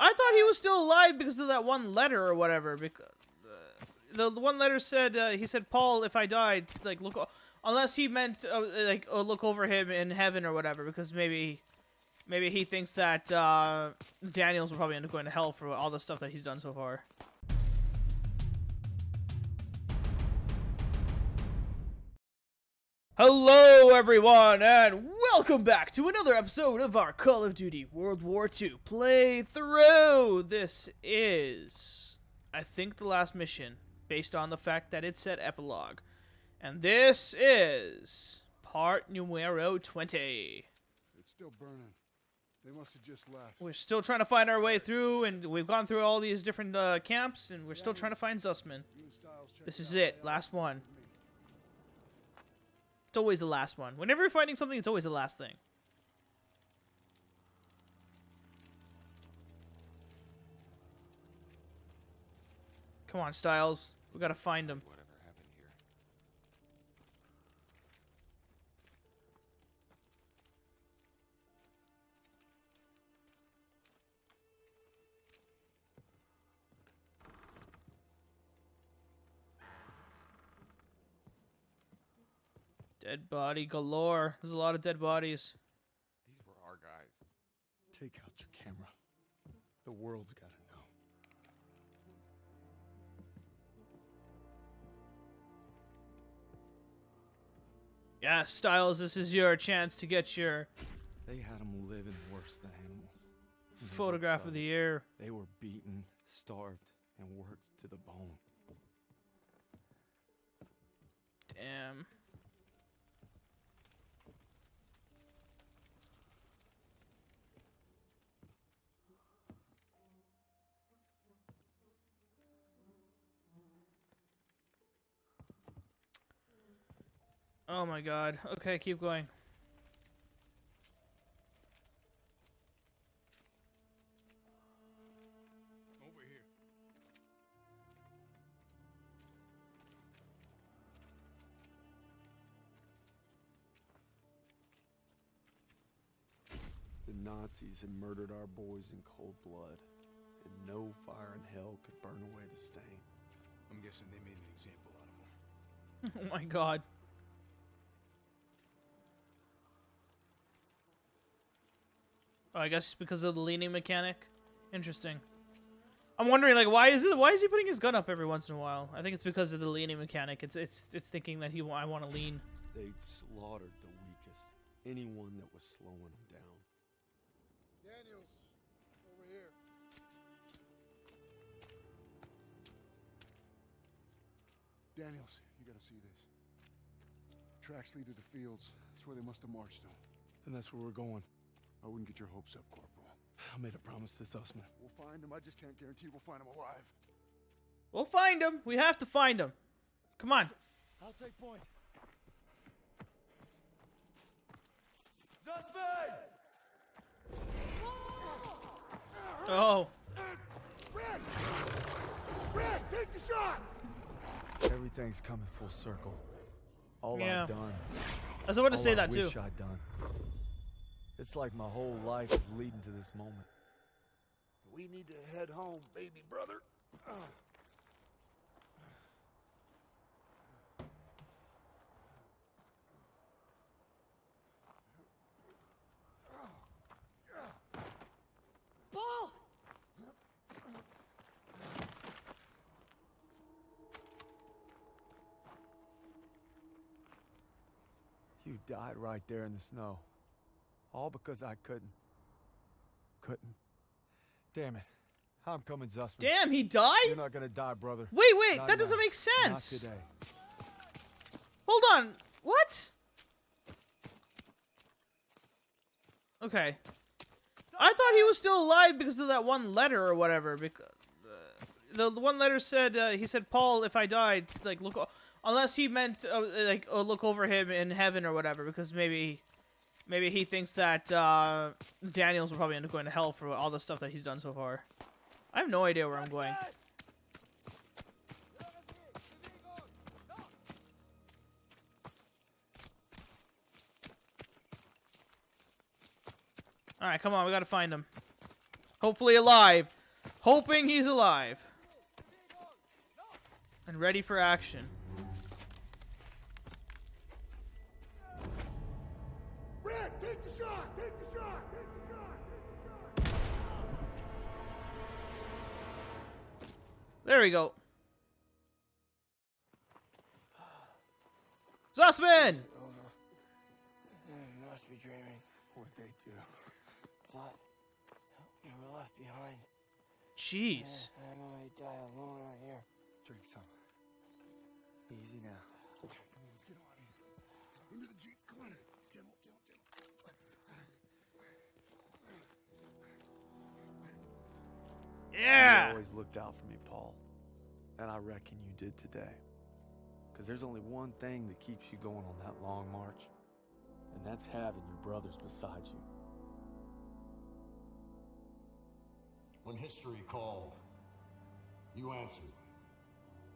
I thought he was still alive because of that one letter or whatever. Because the one letter said he said, "Paul, if I died, like look," unless he meant look over him in heaven or whatever. Because maybe he thinks that Daniels will probably end up going to hell for all the stuff that he's done so far. Hello everyone, and welcome back to another episode of our Call of Duty World War II playthrough. This is, I think, the last mission, based on the fact that it said Epilogue. And this is part numero 20. It's still burning. They must have just left. We're still trying to find our way through, and we've gone through all these different camps, and we're still trying to find Zussman. This is it, last one. It's always the last one. Whenever you're fighting something, it's always the last thing. Come on, Styles. We gotta find him. Whatever happened here? Dead body galore. There's a lot of dead bodies. These were our guys. Take out your camera. The world's gotta know. Yeah, Styles, this is your chance to get your They had them living worse than animals. photograph of the year. They were beaten, starved, and worked to the bone. Damn. Oh my god. Okay, keep going. Over here. The Nazis had murdered our boys in cold blood, and no fire in hell could burn away the stain. I'm guessing they made an example out of them. Oh my god. Oh, I guess because of the leaning mechanic. Interesting. I'm wondering, like, why is he putting his gun up every once in a while? I think it's because of the leaning mechanic. It's thinking that I want to lean. They'd slaughtered the weakest, anyone that was slowing them down. Daniels, over here. Daniels, you gotta see this. Tracks lead to the fields. That's where they must have marched them. Then that's where we're going. I wouldn't get your hopes up, Corporal. I made a promise to Zussman. We'll find him. I just can't guarantee we'll find him alive. We'll find him. We have to find him. Come on. I'll take point. Zussman! Oh. Red, take the shot! Everything's coming full circle. All Yeah. I've done. I was about to say all I that too. wish I'd done. It's like my whole life is leading to this moment. We need to head home, baby brother. Paul! You died right there in the snow. All because I couldn't. Damn it. I'm coming, Zussman. Damn, he died? You're not gonna die, brother. Wait, Not that doesn't now. make sense. Not today. Hold on. What? Okay. I thought he was still alive because of that one letter or whatever. Because the one letter said he said, "Paul, if I died, like look," unless he meant look over him in heaven or whatever. Because maybe he thinks that Daniels will probably end up going to hell for all the stuff that he's done so far. I have no idea where I'm going. Alright, come on, we gotta find him. Hopefully alive. Hoping he's alive. And ready for action. Red, take the shot! Take the shot! Take the shot! Take the shot! There we go. Zussman! Over. You must be dreaming. What'd they do? Thought you were left behind. Jeez. I'm gonna die alone out here. Drink some. Easy now. Okay, come on, let's get on in. Into the Jeep, come on. Gentle, gentle, gentle. Yeah! You always looked out for me, Paul. And I reckon you did today. Because there's only one thing that keeps you going on that long march. And that's having your brothers beside you. When history called, you answered.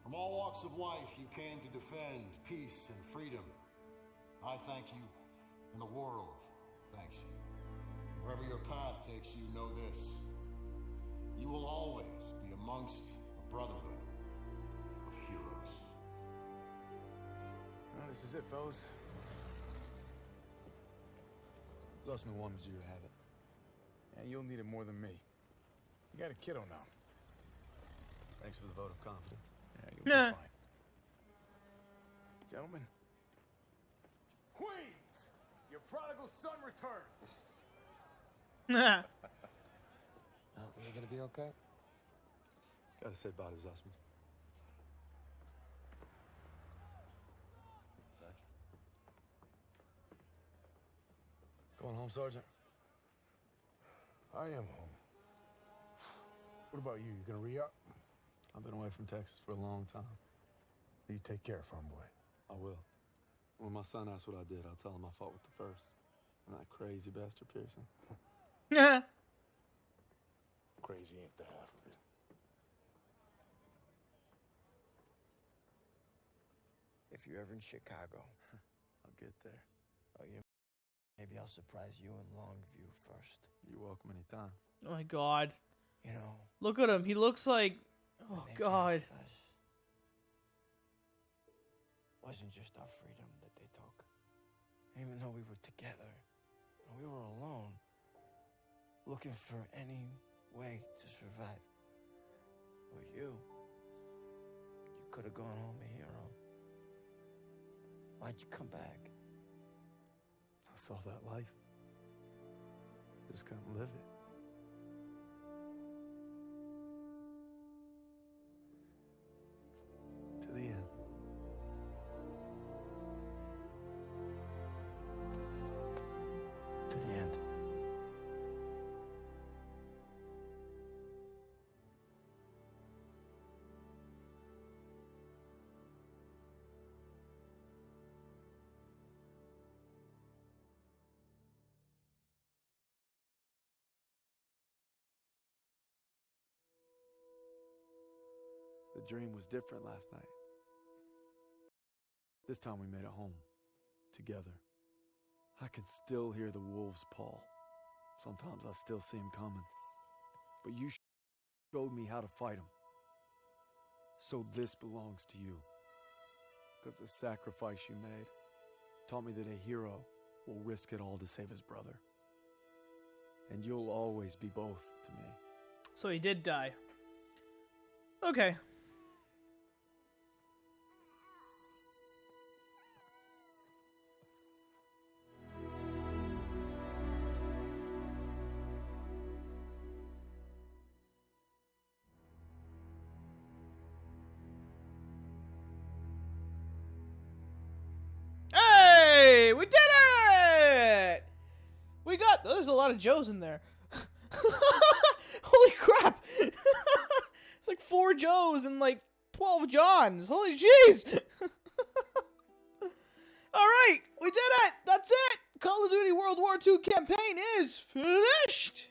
From all walks of life, you came to defend peace and freedom. I thank you, and the world thanks you. Wherever your path takes you, know this. You will always be amongst a brotherhood of heroes. Well, this is it, fellas. Zussman wanted you to have it. And you'll need it more than me. You got a kiddo now. Thanks for the vote of confidence. Yeah, you'll be Nah. fine. Gentlemen. Queens! Your prodigal son returns! Oh, you gonna be okay? Gotta say bye to Zussman. Going home, Sergeant? I am home. What about you? You gonna re-up? I've been away from Texas for a long time. You take care, farm boy. I will. When my son asks what I did, I'll tell him I fought with the First. And that crazy bastard Pearson. Yeah. Crazy ain't the half of it. If you're ever in Chicago, I'll get there. maybe I'll surprise you in Longview first. You're welcome anytime. Oh my god. You know. Look at him. He looks like... when Oh they god. taxed us, wasn't just our freedom that they took. Even though we were together, and we were alone, looking for any way to survive. But you could have gone home a hero. Why'd you come back? I saw that life. Just couldn't live it. To the end. To the end. The dream was different last night. This time we made it home. Together. I can still hear the wolves, Paul. Sometimes I still see them coming. But you showed me how to fight them. So this belongs to you. Because the sacrifice you made taught me that a hero will risk it all to save his brother. And you'll always be both to me. So he did die. Okay. Hey! We did it! We got... There's a lot of Joes in there. Holy crap! It's like 4 Joes and like 12 Johns. Holy jeez! Alright, we did it! That's it! Call of Duty World War II campaign is finished!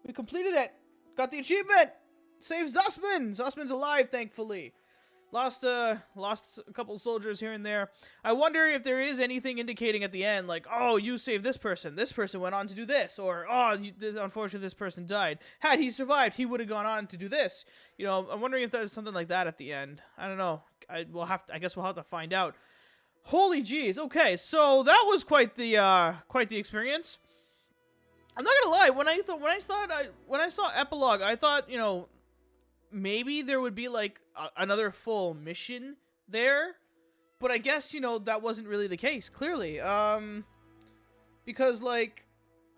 We completed it. Got the achievement! Save Zussman! Zussman's alive, thankfully. Lost a couple soldiers here and there. I wonder if there is anything indicating at the end, like, oh, you saved this person went on to do this, or oh, unfortunately this person died. Had he survived, he would have gone on to do this. You know, I'm wondering if there's something like that at the end. I don't know. I guess we'll have to find out. Holy jeez. Okay, so that was quite the experience. I'm not gonna lie. When I saw Epilogue, I thought, you know, maybe there would be like another full mission there, but I guess, you know, that wasn't really the case. Clearly, because like,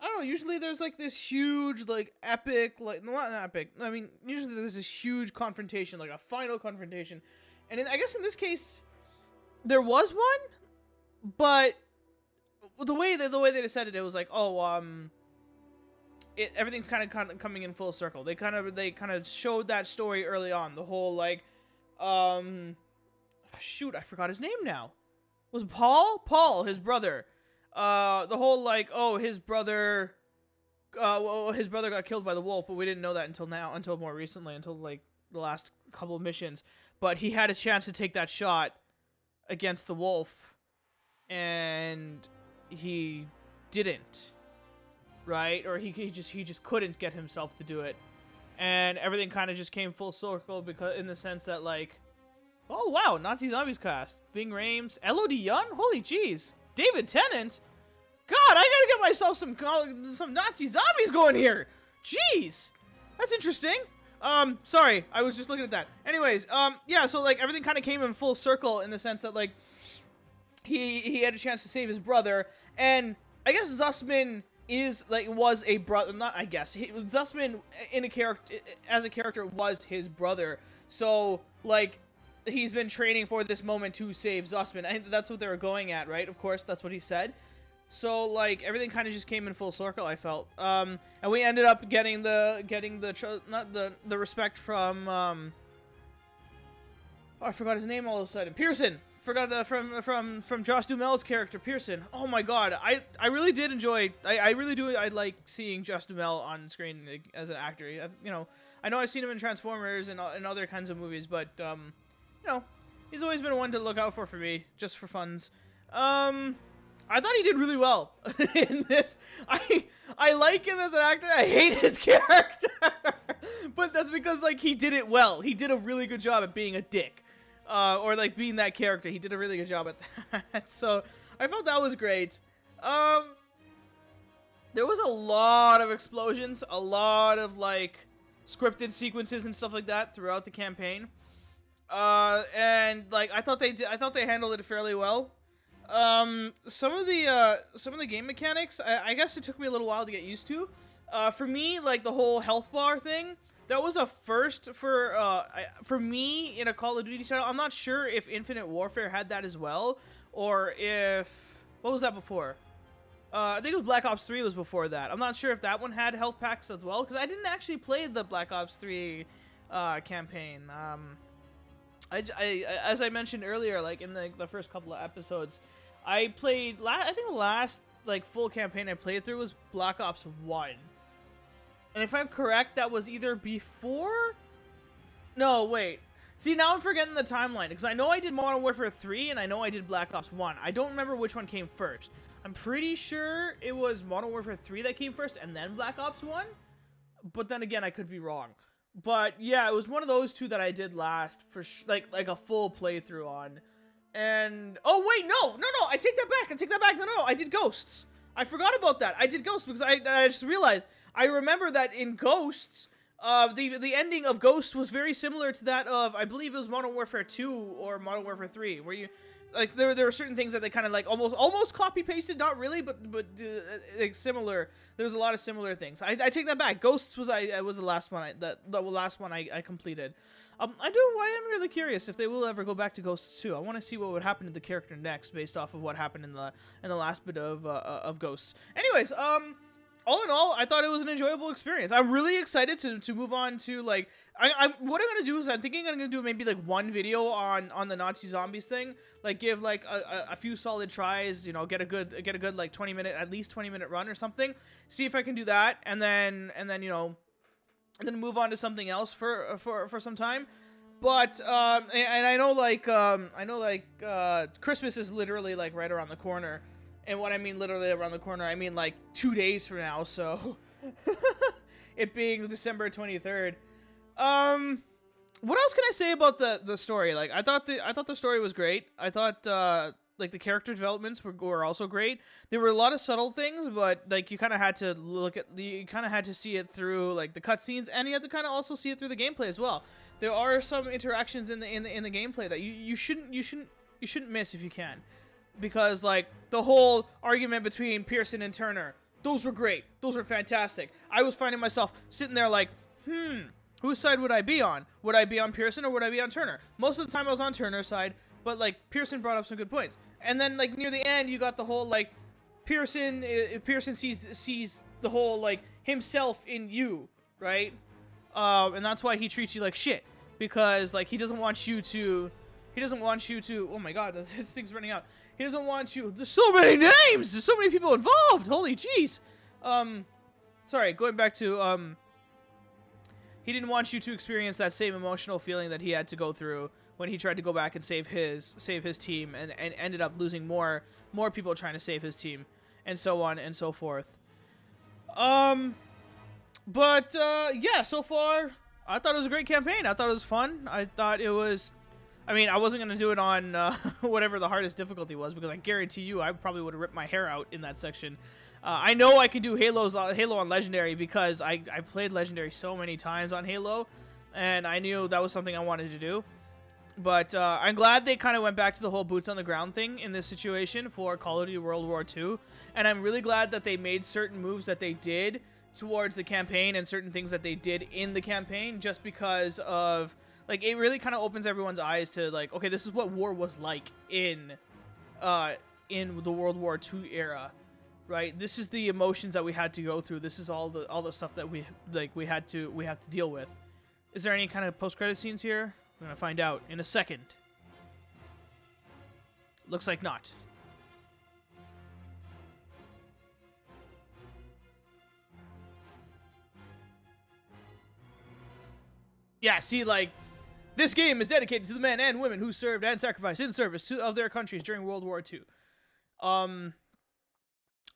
I don't know. Usually there's like this huge like epic, like not epic. I mean, usually there's this huge confrontation, like a final confrontation, and I guess in this case there was one, but the way they decided it was like, oh, everything's kind of coming in full circle. They kind of showed that story early on. The whole like, shoot, I forgot his name now. Was it Paul? Paul, his brother. The whole like, oh, his brother got killed by the wolf, but we didn't know that until more recently, until like the last couple of missions. But he had a chance to take that shot against the wolf, and he didn't. Right? Or he just couldn't get himself to do it. And everything kind of just came full circle, because in the sense that like, oh wow, Nazi Zombies cast. Ving Rhames, Elodie Young? Holy jeez. David Tennant? God, I gotta get myself some Nazi Zombies going here. Jeez. That's interesting. Sorry, I was just looking at that. Anyways, yeah, so like everything kind of came in full circle in the sense that like he had a chance to save his brother, and I guess Zussman was a brother, not I guess. Zussman as a character was his brother. So like he's been training for this moment to save Zussman. I think that's what they were going at, right? Of course, that's what he said. So like everything kind of just came in full circle, I felt. And we ended up getting the respect from oh, I forgot his name all of a sudden. Pearson. Forgot from Josh Duhamel's character Pearson. Oh my god, I really did enjoy. I really do. I like seeing Josh Duhamel on screen as an actor. You know, I know I've seen him in Transformers and other kinds of movies, but you know, he's always been one to look out for me, just for funs. I thought he did really well in this. I like him as an actor. I hate his character, but that's because like he did it well. He did a really good job at being a dick. Or like being that character. He did a really good job at that. So I felt that was great. There was a lot of explosions, a lot of like scripted sequences and stuff like that throughout the campaign. And like I thought they handled it fairly well. Some of the game mechanics, I guess it took me a little while to get used to. For me, like the whole health bar thing, that was a first for me in a Call of Duty title. I'm not sure if Infinite Warfare had that as well, or if... What was that before? I think it was Black Ops 3 was before that. I'm not sure if that one had health packs as well, because I didn't actually play the Black Ops 3 campaign. As I mentioned earlier, like in the first couple of episodes, I played... I think the last like full campaign I played through was Black Ops 1. And if I'm correct, that was either before... No, wait. See, now I'm forgetting the timeline, because I know I did Modern Warfare 3, and I know I did Black Ops 1. I don't remember which one came first. I'm pretty sure it was Modern Warfare 3 that came first, and then Black Ops 1. But then again, I could be wrong. But yeah, it was one of those two that I did last, for like a full playthrough on. And... Oh, wait, no, I take that back. No, I did Ghosts. I forgot about that. I did Ghosts, because I just realized... I remember that in Ghosts, the ending of Ghosts was very similar to that of, I believe it was Modern Warfare 2 or Modern Warfare 3, where you, like, there were certain things that they kind of like almost copy pasted, not really, but like similar. There was a lot of similar things. I take that back. Ghosts was the last one I completed. I am really curious if they will ever go back to Ghosts 2. I want to see what would happen to the character next, based off of what happened in the last bit of Ghosts. Anyways, all in all, I thought it was an enjoyable experience. I'm really excited to move on to, like, what I'm going to do is I'm thinking I'm going to do maybe, like, one video on the Nazi Zombies thing. Like, give, like, a few solid tries, you know, get a good, like, 20-minute, at least 20-minute run or something. See if I can do that, and then, you know, and then move on to something else for some time. But and I know Christmas is literally like right around the corner, and what I mean literally around the corner, I mean like 2 days from now. So it being December 23rd. What else can I say about the story? Like I thought the story was great. I thought like the character developments were also great. There were a lot of subtle things, but like you kind of had to see it through like the cutscenes, and you had to kind of also see it through the gameplay as well. There are some interactions in the gameplay that you shouldn't miss if you can, because like the whole argument between Pearson and Turner, those were great. Those were fantastic. I was finding myself sitting there like, whose side would I be on? Would I be on Pearson or would I be on Turner? Most of the time I was on Turner's side, but like Pearson brought up some good points. And then like near the end you got the whole like Pearson sees the whole like himself in you, right? And that's why he treats you like shit, because like he doesn't want you to oh my god, this thing's running out. He doesn't want you. There's so many names. There's so many people involved. Holy jeez. Sorry, going back to he didn't want you to experience that same emotional feeling that he had to go through when he tried to go back and save his team, and ended up losing more people trying to save his team, and so on and so forth. But yeah, so far I thought it was a great campaign. I thought it was fun. I thought it was, I mean, I wasn't going to do it on whatever the hardest difficulty was, because I guarantee you I probably would have ripped my hair out in that section. I know I can do Halo on Legendary, because I've played Legendary so many times on Halo, and I knew that was something I wanted to do. But I'm glad they kind of went back to the whole boots on the ground thing in this situation for Call of Duty World War II, and I'm really glad that they made certain moves that they did towards the campaign and certain things that they did in the campaign, just because of like it really kind of opens everyone's eyes to like, okay, this is what war was like in the World War II era, right? This is the emotions that we had to go through. This is all the stuff that we have to deal with. Is there any kind of post-credit scenes here? We're gonna find out in a second. Looks like not. Yeah, see, like, this game is dedicated to the men and women who served and sacrificed in service of their countries during World War II.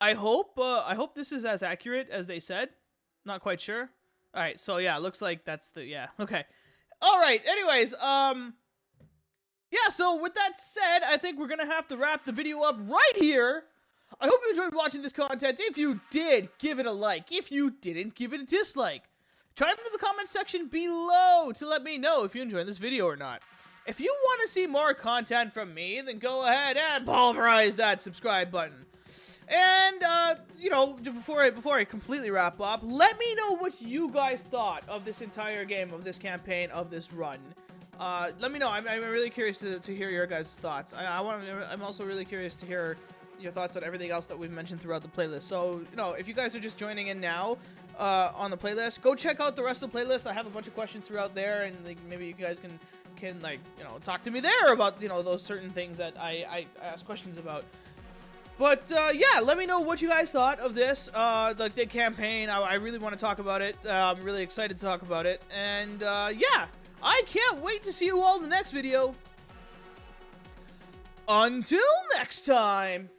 I hope this is as accurate as they said. Not quite sure. All right, so yeah, looks like that's the, yeah, okay. All right, anyways, yeah, so with that said, I think we're gonna have to wrap the video up right here. I hope you enjoyed watching this content. If you did, give it a like. If you didn't, give it a dislike. Chime into the comment section below to let me know if you enjoyed this video or not. If you want to see more content from me, then go ahead and pulverize that subscribe button. And, you know, before I completely wrap up, let me know what you guys thought of this entire game, of this campaign, of this run. Let me know. I'm really curious to hear your guys' thoughts. I'm also really curious to hear your thoughts on everything else that we've mentioned throughout the playlist. So, you know, if you guys are just joining in now, on the playlist, go check out the rest of the playlist. I have a bunch of questions throughout there, and like maybe you guys can like, you know, talk to me there about, you know, those certain things that I ask questions about. But yeah, let me know what you guys thought of this the campaign. I really want to talk about it. I'm really excited to talk about it, and yeah, I can't wait to see you all in the next video. Until next time.